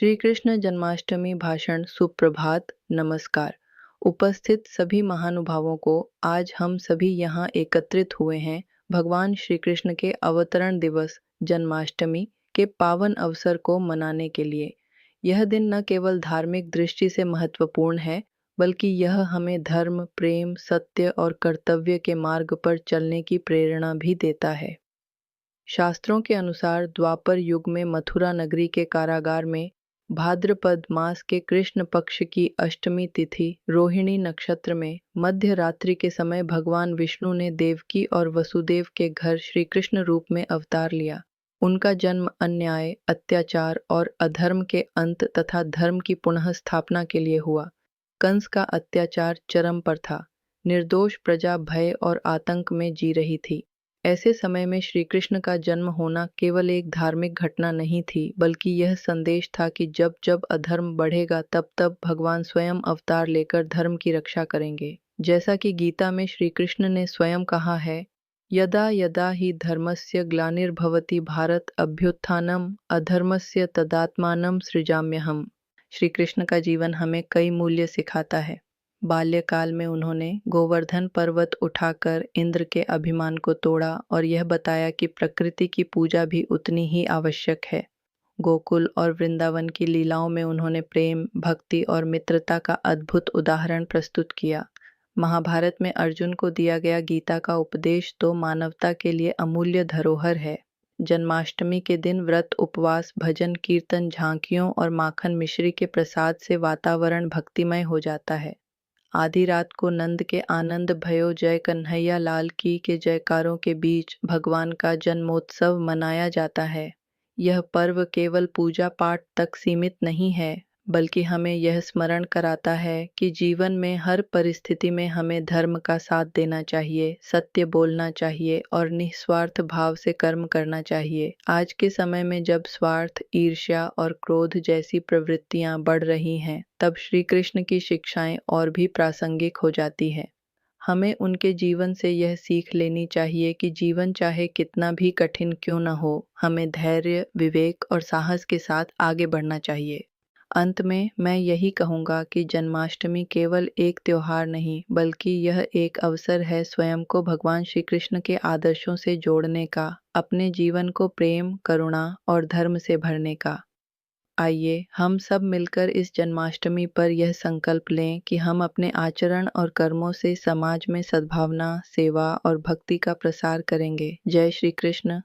श्री कृष्ण जन्माष्टमी भाषण सुप्रभात नमस्कार। उपस्थित सभी महानुभावों को आज हम सभी यहाँ एकत्रित हुए हैं भगवान श्री कृष्ण के अवतरण दिवस जन्माष्टमी के पावन अवसर को मनाने के लिए। यह दिन न केवल धार्मिक दृष्टि से महत्वपूर्ण है, बल्कि यह हमें धर्म, प्रेम, सत्य और कर्तव्य के मार्ग पर चलने की प्रेरणा भी देता है। शास्त्रों के अनुसार द्वापर युग में मथुरा नगरी के कारागार में भाद्रपद मास के कृष्ण पक्ष की अष्टमी तिथि रोहिणी नक्षत्र में मध्य रात्रि के समय भगवान विष्णु ने देवकी और वसुदेव के घर श्री कृष्ण रूप में अवतार लिया। उनका जन्म अन्याय, अत्याचार और अधर्म के अंत तथा धर्म की पुनः स्थापना के लिए हुआ। कंस का अत्याचार चरम पर था। निर्दोष प्रजा भय और आतंक में जी रही थी। ऐसे समय में श्री कृष्ण का जन्म होना केवल एक धार्मिक घटना नहीं थी, बल्कि यह संदेश था कि जब जब अधर्म बढ़ेगा तब तब भगवान स्वयं अवतार लेकर धर्म की रक्षा करेंगे। जैसा कि गीता में श्री कृष्ण ने स्वयं कहा है, यदा यदा ही धर्मस्य ग्लानिर्भवति भारत अभ्युत्थानम अधर्मस्य तदात्मानं सृजाम्यहम्। श्री कृष्ण का जीवन हमें कई मूल्य सिखाता है। बाल्यकाल में उन्होंने गोवर्धन पर्वत उठाकर इंद्र के अभिमान को तोड़ा और यह बताया कि प्रकृति की पूजा भी उतनी ही आवश्यक है। गोकुल और वृंदावन की लीलाओं में उन्होंने प्रेम, भक्ति और मित्रता का अद्भुत उदाहरण प्रस्तुत किया। महाभारत में अर्जुन को दिया गया गीता का उपदेश तो मानवता के लिए अमूल्य धरोहर है। जन्माष्टमी के दिन व्रत, उपवास, भजन, कीर्तन, झांकियों और माखन मिश्री के प्रसाद से वातावरण भक्तिमय हो जाता है। आधी रात को नंद के आनंद भयो जय कन्हैया लाल की के जयकारों के बीच भगवान का जन्मोत्सव मनाया जाता है। यह पर्व केवल पूजा पाठ तक सीमित नहीं है, बल्कि हमें यह स्मरण कराता है कि जीवन में हर परिस्थिति में हमें धर्म का साथ देना चाहिए, सत्य बोलना चाहिए और निस्वार्थ भाव से कर्म करना चाहिए। आज के समय में जब स्वार्थ, ईर्ष्या और क्रोध जैसी प्रवृत्तियां बढ़ रही हैं, तब श्री कृष्ण की शिक्षाएं और भी प्रासंगिक हो जाती है। हमें उनके जीवन से यह सीख लेनी चाहिए कि जीवन चाहे कितना भी कठिन क्यों न हो, हमें धैर्य, विवेक और साहस के साथ आगे बढ़ना चाहिए। अंत में मैं यही कहूँगा कि जन्माष्टमी केवल एक त्योहार नहीं, बल्कि यह एक अवसर है स्वयं को भगवान श्री कृष्ण के आदर्शों से जोड़ने का, अपने जीवन को प्रेम, करुणा और धर्म से भरने का। आइए हम सब मिलकर इस जन्माष्टमी पर यह संकल्प लें कि हम अपने आचरण और कर्मों से समाज में सद्भावना, सेवा और भक्ति का प्रसार करेंगे। जय श्री कृष्ण।